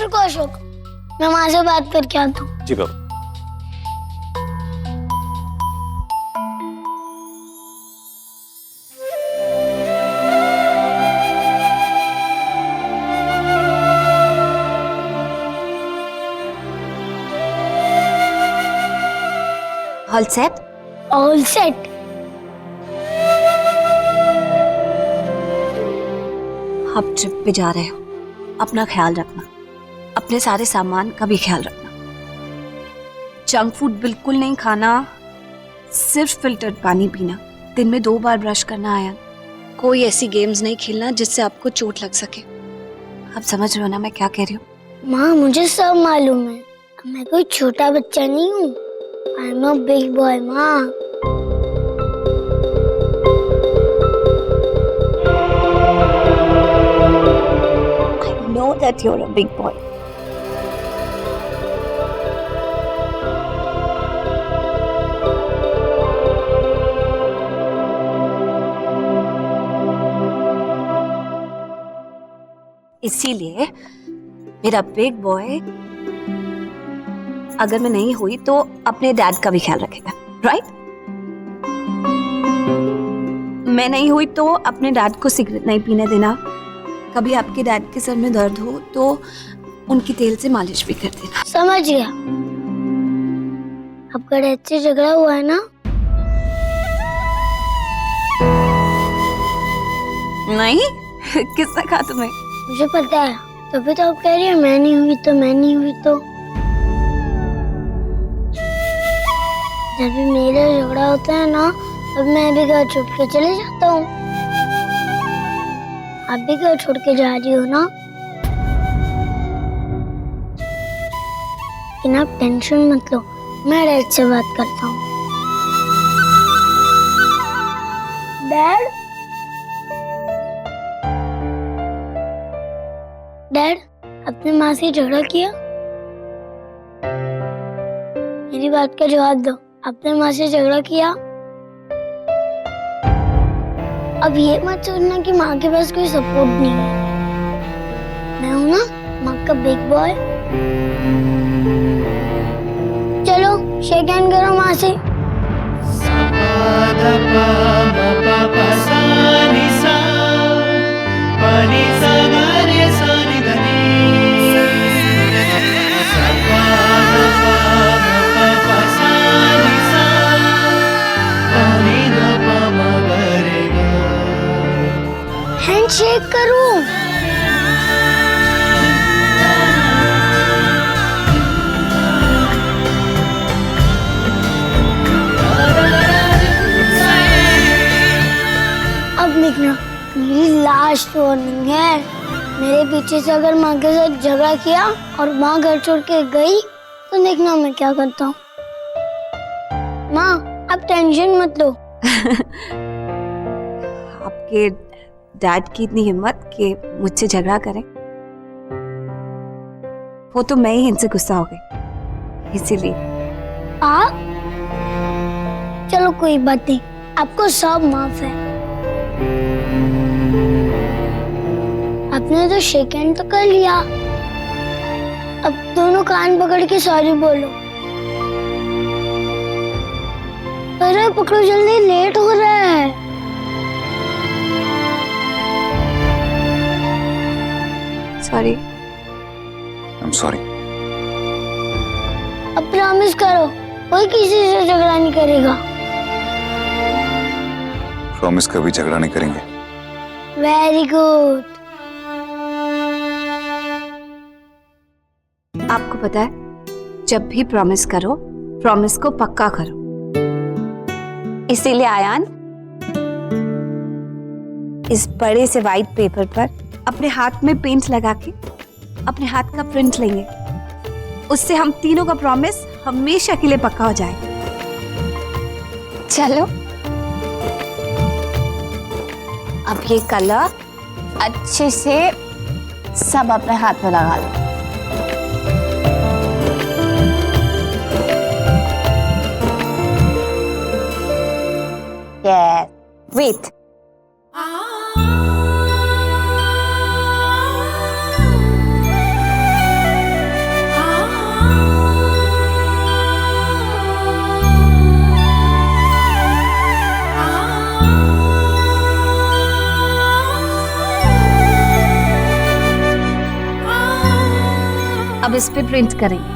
मेरे को अशोक, मैं माँ से बात करके आता हूँ। जी बाबा। All set? All set. आप ट्रिप पे जा रहे हो, अपना ख्याल रखना, अपने सारे सामान का भी ख्याल रखना। जंक फूड बिल्कुल नहीं खाना, सिर्फ फिल्टर्ड पानी पीना, दिन में 2 बार ब्रश करना। आया कोई ऐसी गेम्स नहीं खेलना जिससे आपको चोट लग सके। आप समझ रहे हो ना मैं क्या कह रही हूँ? माँ मुझे सब मालूम है, मैं कोई छोटा बच्चा नहीं हूँ। I am a big boy माँ। I know that you're a big boy. इसीलिए मेरा बिग बॉय अगर मैं नहीं हुई तो अपने डैड का भी ख्याल रखेगा, राइट? मैं नहीं हुई तो अपने डैड को सिगरेट नहीं पीने देना। कभी आपके डैड के सर में दर्द हो तो उनकी तेल से मालिश भी कर देना। समझ गया। आपका डैड से झगड़ा हुआ है ना? नहीं, किसने कहा तुम्हें? मुझे पता है, तभी तो आप कह रही हो मैं नहीं हुई तो, मैं नहीं हुई तो। जब भी मेरा झगड़ा होता है ना, तब मैं भी घर छोड़ के चले जाता हूँ। आप भी घर छोड़ के जा रही हो ना? लेकिन आप टेंशन मत लो, मैं डैड से बात करता हूँ। डैड, डैड, अपने माँ से झगड़ा किया? मेरी बात का जवाब दो, अपने माँ से झगड़ा किया? अब ये मत सोचना कि माँ के पास कोई सपोर्ट नहीं है। मैं हूं ना माँ का बिग बॉय। चलो शेक हैंड करो माँ से। हैंडशेक करो। अब देखना, मेरी लास्ट वार्निंग है। मेरे पीछे से अगर माँ के साथ झगड़ा किया और माँ घर छोड़ के गई तो देखना मैं क्या करता हूँ। माँ आप टेंशन मत लो। आपके डैड की इतनी हिम्मत कि मुझसे झगड़ा करें, वो तो मैं ही इनसे गुस्सा हो गई, इसीलिए। आप चलो कोई बात नहीं, आपको सब माफ है। आपने तो शेक हैंड तो कर लिया, अब दोनों कान पकड़ के सॉरी बोलो। अरे पकड़ो जल्दी, लेट हो रहा है। सॉरी। I am sorry. अब प्रॉमिस करो, कोई किसी से झगड़ा नहीं करेगा। प्रॉमिस कभी झगड़ा नहीं करेंगे। Very good. आपको पता है, जब भी प्रॉमिस करो, प्रॉमिस को पक्का करो। इसीलिए आयान, इस बड़े से व्हाइट पेपर पर अपने हाथ में पेंट लगा के अपने हाथ का प्रिंट लेंगे। उससे हम तीनों का प्रॉमिस हमेशा के लिए पक्का हो जाएगा। चलो, अब ये कलर अच्छे से सब अपने हाथ में लगा लो। Yes. Wait. अब इस पे प्रिंट करेंगे।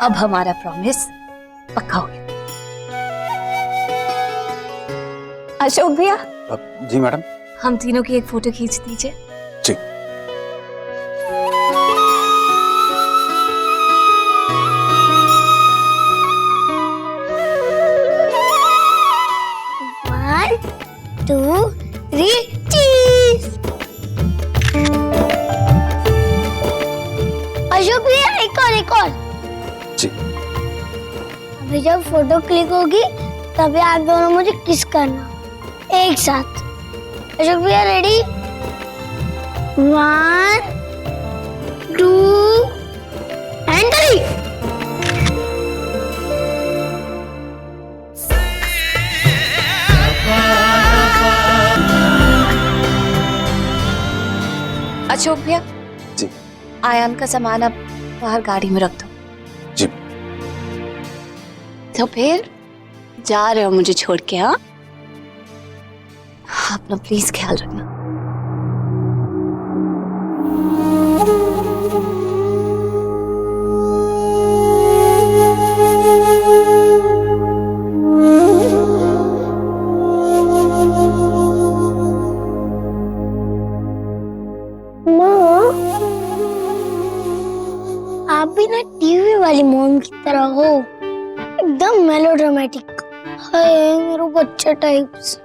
अब हमारा प्रॉमिस पक्का हो गया। अशोक भैया, जी मैडम। हम तीनों की एक फोटो खींच दीजिए। जी। वन, टू, थ्री, चीज। अशोक भैया एक और। जी। अभी जब फोटो क्लिक होगी तभी आप दोनों मुझे किस करना एक साथ। अशोक भैया रेडी? 1, 2 and 3। अशोक भैया, जी। आयान का सामान अब बाहर गाड़ी में रख दो। जी। तो फिर जा रहे हो मुझे छोड़ के? हाँ, अपना प्लीज ख्याल रखना। आप भी ना टीवी वाली मॉम की तरह हो, एकदम मेलोड्रामेटिक। हाय मेरा बच्चा टाइप्स।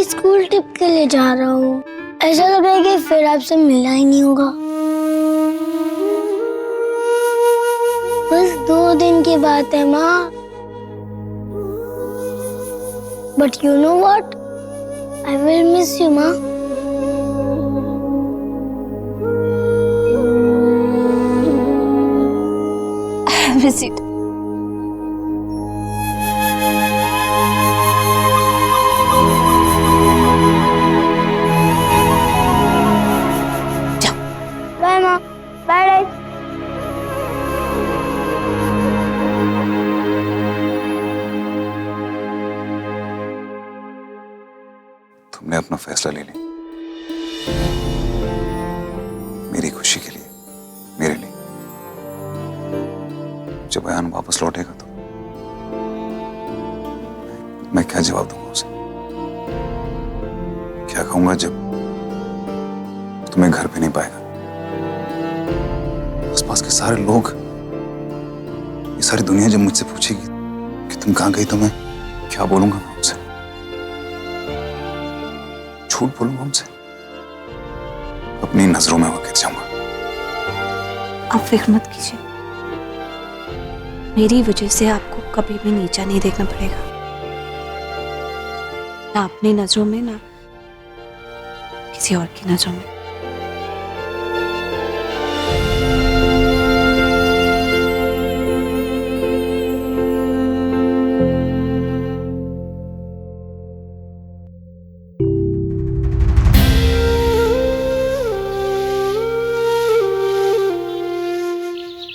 स्कूल ट्रिप के लिए जा रहा हूँ, ऐसा लग रहा है कि फिर आपसे मिलना ही नहीं होगा। बस 2 दिन की बात है माँ। But you know what, I will miss you माँ। Miss it. बाय माँ, बाय डैड। तुमने अपना फैसला ले लिया मेरी खुशी के लिए, मेरे लिए। जब अयान वापस लौटेगा तो मैं क्या जवाब दूंगा उसे? क्या कहूंगा जब तुम्हें घर पे नहीं पाएगा? आसपास के सारे लोग, ये सारी दुनिया जब मुझसे पूछेगी कि तुम कहां गई, तो मैं क्या बोलूंगा? मैं उनसे झूठ बोलूंगा, उनसे अपनी नजरों में वक्त जाऊंगा। आप फिक्र मत कीजिए, मेरी वजह से आपको कभी भी नीचा नहीं देखना पड़ेगा, ना अपनी नजरों में ना किसी और की नजरों में।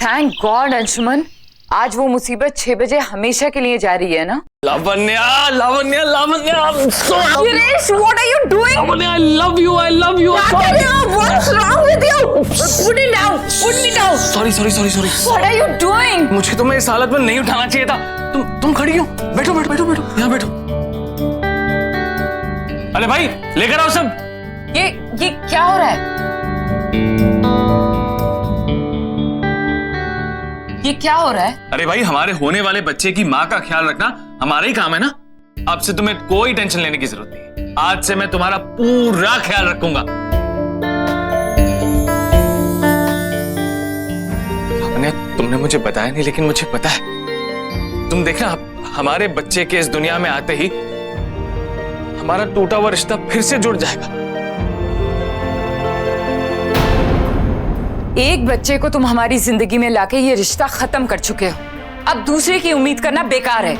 थैंक गॉड अंशुमन, आज वो मुसीबत 6 बजे हमेशा के लिए जा रही है ना। Lavanya, Lavanya, Lavanya, I'm so happy. Girish, what are you doing? Lavanya, I love you, I love you. What's wrong with you? Put it down, put me down. Sorry. What are you doing? मुझे तुम्हें इस हालत में नहीं उठाना चाहिए था। तुम खड़ी क्यों? बैठो, यहाँ बैठो। अरे भाई, लेकर आओ सब। ये क्या हो रहा है? ये क्या हो रहा है? अरे भाई, हमारे होने वाले बच्चे की माँ का ख्याल रखना हमारा ही काम है ना। अब से तुम्हें कोई टेंशन लेने की जरूरत नहीं। आज से मैं तुम्हारा पूरा ख्याल रखूंगा। तुमने मुझे बताया नहीं, लेकिन मुझे पता है। तुम देखना, हमारे बच्चे के इस दुनिया में आते ही हमारा टूटा हुआ रिश्ता फिर से जुड़ जाएगा। एक बच्चे को तुम हमारी जिंदगी में लाके ये रिश्ता खत्म कर चुके हो, अब दूसरे की उम्मीद करना बेकार है।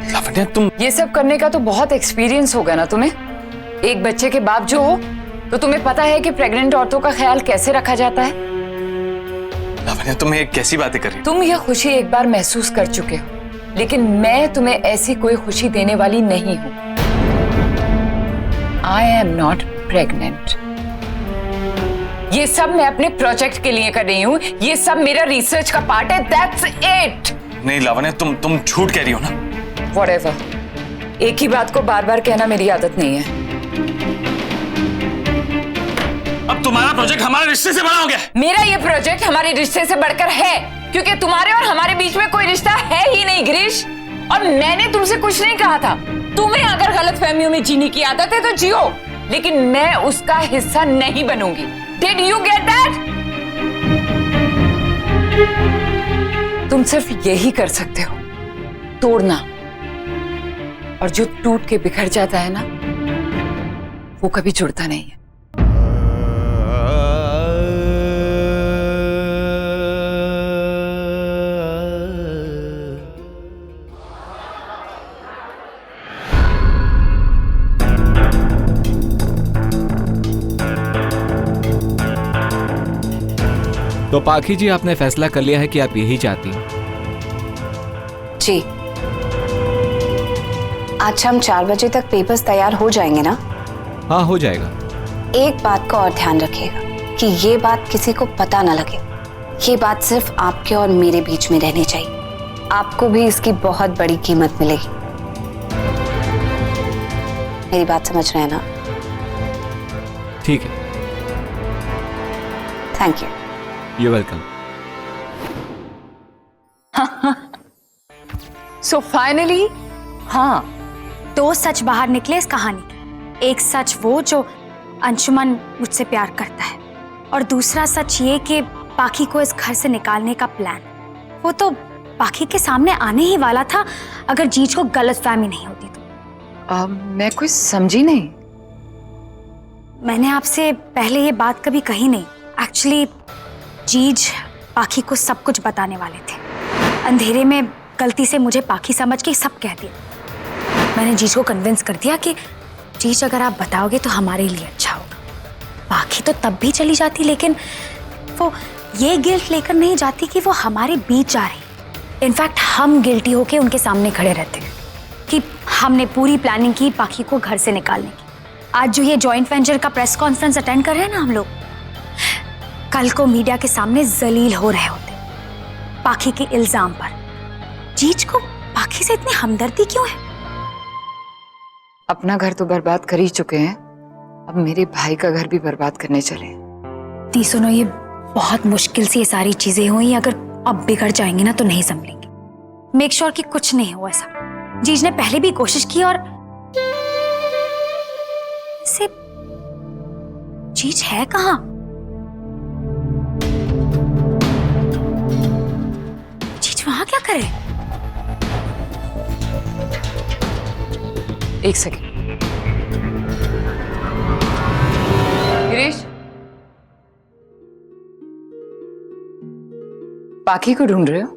लावण्या तुम ये सब करने का तो बहुत एक्सपीरियंस होगा ना तुम्हें। एक बच्चे के बाप जो हो तो तुम्हें पता है कि प्रेग्नेंट औरतों का ख्याल कैसे रखा जाता है। लावण्या तुम ये कैसी बातें कर रही हो? तुम ये खुशी एक बार महसूस कर चुके हो, लेकिन मैं तुम्हें ऐसी कोई खुशी देने वाली नहीं हूं। I am not pregnant. ये सब मैं अपने प्रोजेक्ट के लिए कर रही हूं। ये सब मेरा रिसर्च का पार्ट है। That's it. नहीं लावण्या तुम झूठ कह रही हो ना। व्हाटएवर। एक ही बात को बार बार कहना मेरी आदत नहीं है। अब तुम्हारा प्रोजेक्ट हमारे रिश्ते से बड़ा हो गया। मेरा ये प्रोजेक्ट हमारे रिश्ते से बढ़कर है, क्योंकि तुम्हारे और हमारे बीच में कोई रिश्ता है ही नहीं गिरीश। और मैंने तुमसे कुछ नहीं कहा था। तुम्हें अगर गलतफहमियों में जीने की आदत है तो जियो, लेकिन मैं उसका हिस्सा नहीं बनूंगी। Did you get that? तुम सिर्फ यही कर सकते हो, तोड़ना। और जो टूट के बिखर जाता है ना, वो कभी जुड़ता नहीं है। तो पाखी जी आपने फैसला कर लिया है कि आप यही चाहती हैं? जी। आज शाम 4 बजे तक पेपर्स तैयार हो जाएंगे ना? हाँ हो जाएगा। एक बात का और ध्यान रखिएगा कि ये बात किसी को पता ना लगे। ये बात सिर्फ आपके और मेरे बीच में रहनी चाहिए। आपको भी इसकी बहुत बड़ी कीमत मिलेगी। मेरी बात समझ रहे हैं ना? ठीक है। Thank you. You welcome. So finally, हाँ, दो सच बाहर निकले इस कहानी के। एक सच वो जो अंशुमन मुझसे प्यार करता है, और दूसरा सच ये कि पाखी को इस घर से निकालने का प्लान, वो तो पाखी के सामने आने ही वाला था अगर जीज को गलतफहमी नहीं होती तो। मैं कुछ समझी नहीं। मैंने आपसे पहले ये बात कभी कही नहीं। एक्चुअली जीज पाखी को सब कुछ बताने वाले थे। अंधेरे में गलती से मुझे पाखी समझ के सब कह दिया। मैंने जीज को कन्विंस कर दिया कि जीज अगर आप बताओगे तो हमारे लिए अच्छा होगा। पाखी तो तब भी चली जाती, लेकिन वो ये गिल्ट लेकर नहीं जाती कि वो हमारे बीच आ रही। इनफैक्ट हम गिल्टी होके उनके सामने खड़े रहते कि हमने पूरी प्लानिंग की पाखी को घर से निकालने की। आज जो ये जॉइंट वेंचर का प्रेस कॉन्फ्रेंस अटेंड कर रहे हैं ना हम लोग, कल को मीडिया के सामने जलील हो रहे होते पाखी के इल्जाम पर। जीज को पाखी से इतनी हमदर्दी क्यों है? अपना घर तो बर्बाद कर ही चुके हैं, अब मेरे भाई का घर भी बर्बाद करने चले हैं। दी सुनो, ये बहुत मुश्किल से ये सारी चीजें हुई। अगर अब बिगड़ जाएंगी ना तो नहीं संभलेंगी। मेक श्योर कि कुछ नहीं हो ऐसा। जीज ने पहले भी कोशिश की और से जीज है कहाँ? जीज वहां क्या करे? एक सेकेंड गिरीश, पाखी को ढूंढ रहे हो?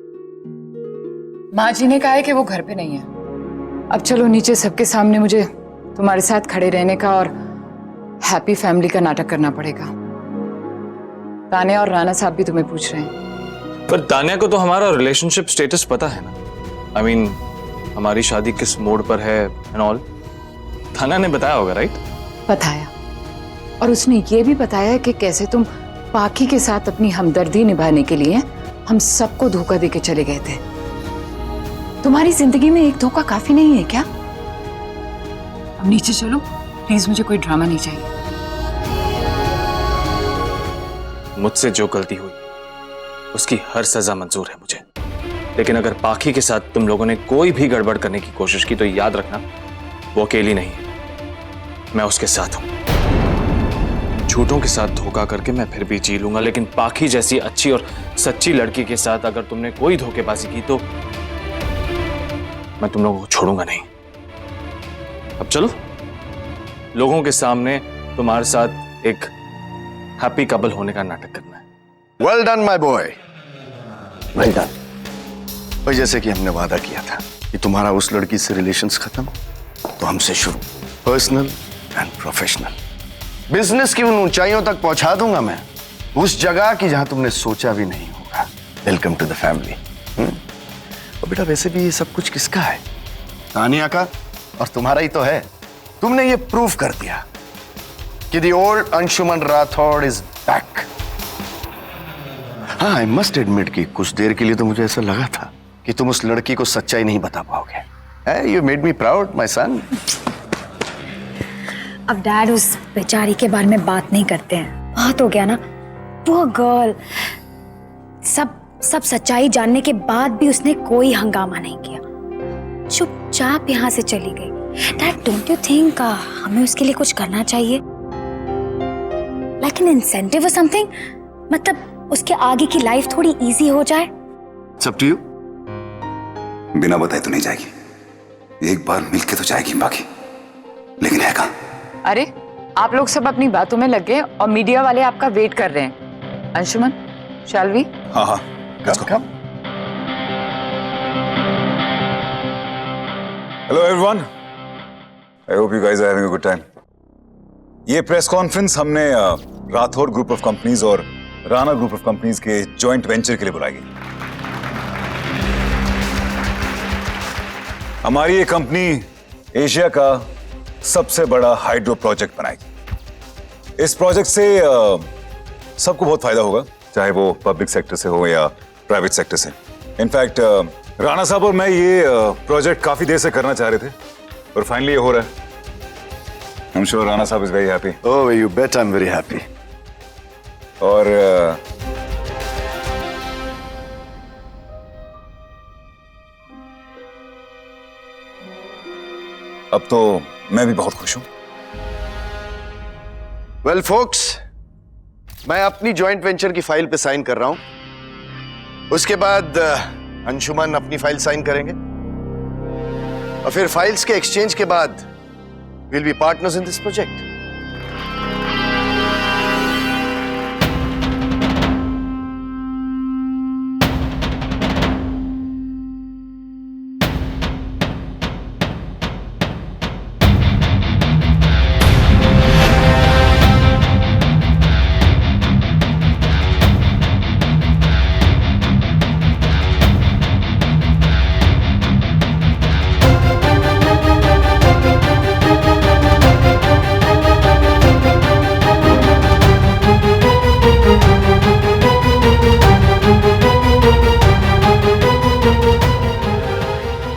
माँ जी ने कहा है कि वो घर पे नहीं है। अब चलो नीचे सबके सामने मुझे तुम्हारे साथ खड़े रहने का और हैप्पी फैमिली का नाटक करना पड़ेगा। तान्या और राणा साहब भी तुम्हें पूछ रहे हैं। पर तान्या को तो हमारा रिलेशनशिप स्टेटस पता है ना। आई मीन हमारी शादी किस मोड पर है एंड ऑल। तान्या ने बताया होगा, राइट? बताया, और उसने ये भी बताया कि कैसे तुम पाखी के साथ अपनी हमदर्दी निभाने के लिए हम सबको धोखा देके चले गए थे। तुम्हारी जिंदगी में एक धोखा काफी नहीं है क्या? अब नीचे चलो प्लीज, मुझे कोई ड्रामा नहीं चाहिए। मुझसे जो गलती हुई उसकी हर सजा मंजूर है मुझे, लेकिन अगर पाखी के साथ तुम लोगों ने कोई भी गड़बड़ करने की कोशिश की तो याद रखना वो अकेली नहीं है, मैं उसके साथ हूं। झूठों के साथ धोखा करके मैं फिर भी जी लूंगा, लेकिन पाखी जैसी अच्छी और सच्ची लड़की के साथ अगर तुमने कोई धोखेबाजी की तो मैं तुम लोगों को छोड़ूंगा नहीं। अब चलो, लोगों के सामने तुम्हारे साथ एक हैप्पी कपल होने का नाटक करना है। Well done, my boy. Well done. और जैसे कि हमने वादा किया था कि तुम्हारा उस लड़की से रिलेशंस खत्म तो हमसे शुरू, पर्सनल एंड प्रोफेशनल। बिजनेस की उन ऊंचाइयों तक पहुंचा दूंगा मैं, उस जगह की जहां तुमने सोचा भी नहीं होगा। Welcome to the family. और बेटा वैसे भी ये सब कुछ किसका है? तानिया का और तुम्हारा ही तो है। तुमने ये प्रूव कर दिया कि the old Anshuman Rathore is back. हाँ, आई मस्ट एडमिट कि कुछ देर के लिए तो मुझे ऐसा लगा था कि तुम उस लड़की को सच्चाई नहीं बता पाओगे। You made me proud my son. अब डैड उस बेचारी के बारे में बात नहीं करते हैं, बहुत हो गया ना। Poor girl. सब सच्चाई जानने के बाद भी उसने कोई हंगामा नहीं किया, चुपचाप यहाँ से चली गई। डैड डोंट यू थिंक हमें उसके लिए कुछ करना चाहिए, लाइक एन इंसेंटिव और समथिंग? मतलब उसके आगे की लाइफ थोड़ी इजी हो जाए। It's up to you. बिना बताए तो नहीं जाएगी, एक बार मिलके तो जाएगी बाकी, लेकिन है कहाँ? अरे आप लोग सब अपनी बातों में लग गए और मीडिया वाले आपका वेट कर रहे हैं। Anshuman, shall we? हाँ हाँ, come. Hello everyone, I hope you guys are having a good time. ये प्रेस कॉन्फ्रेंस हमने राठौर ग्रुप ऑफ कंपनीज और राणा ग्रुप ऑफ कंपनीज के जॉइंट वेंचर के लिए बुलाई गई। हमारी ये कंपनी एशिया का सबसे बड़ा हाइड्रो प्रोजेक्ट बनाएगी। इस प्रोजेक्ट से सबको बहुत फायदा होगा, चाहे वो पब्लिक सेक्टर से हो या प्राइवेट सेक्टर से। इनफैक्ट राणा साहब और मैं ये प्रोजेक्ट काफी देर से करना चाह रहे थे और फाइनली ये हो रहा है। I'm sure राणा साहब is very happy. Oh, you bet I'm very happy. और अब तो मैं भी बहुत खुश हूं। Well, folks, मैं अपनी जॉइंट वेंचर की फाइल पे साइन कर रहा हूं। उसके बाद अंशुमन अपनी फाइल साइन करेंगे और फिर फाइल्स के एक्सचेंज के बाद we'll be partners in this project.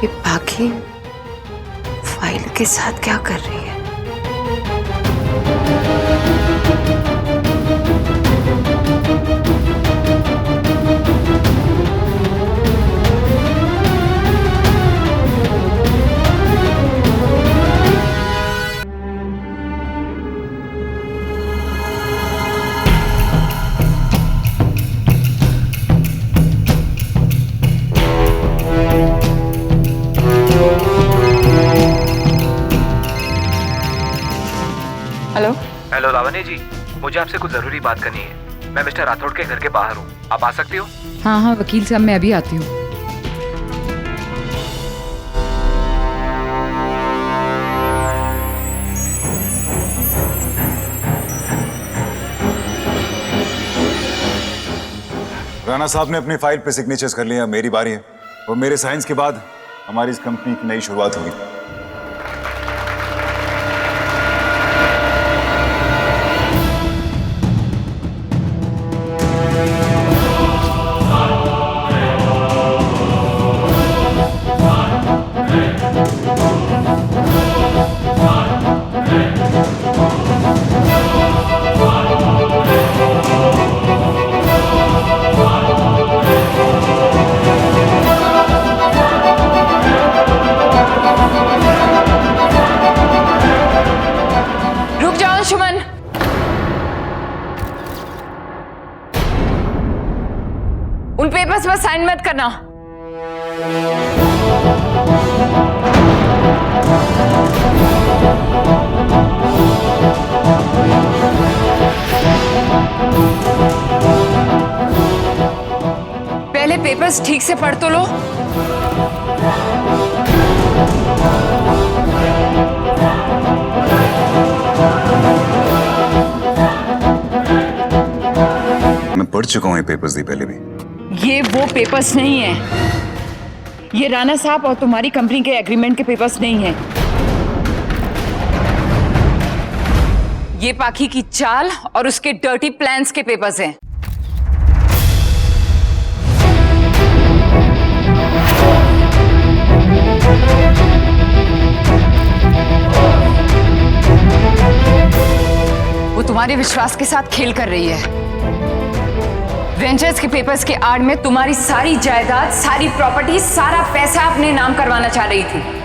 ये पाखी फाइल के साथ क्या कर रही है? हेलो हेलो लावण्य जी, मुझे आपसे कुछ जरूरी बात करनी है। मैं मिस्टर राठौड़ के घर के बाहर हूँ, आप आ सकती हो? हाँ हाँ वकील साहब, मैं अभी आती हूँ। राणा साहब ने अपनी फाइल पे सिग्नेचर्स कर लिए, अब मेरी बारी है और मेरे साइंस के बाद हमारी इस कंपनी की नई शुरुआत होगी। रुक जाओ अंशुमन। उन पेपर्स पर साइन मत करना। पहले पेपर पेपर्स ठीक से पढ़ तो लो। मैं पढ़ चुका हूँ ये पेपर्स दी पहले भी। ये वो पेपर्स नहीं है, ये राणा साहब और तुम्हारी कंपनी के एग्रीमेंट के पेपर्स नहीं हैं। ये पाखी की चाल और उसके डर्टी प्लान्स के पेपर्स हैं। वो तुम्हारे विश्वास के साथ खेल कर रही है। वेंचर्स के पेपर्स के आड़ में तुम्हारी सारी जायदाद, सारी प्रॉपर्टी, सारा पैसा अपने नाम करवाना चाह रही थी।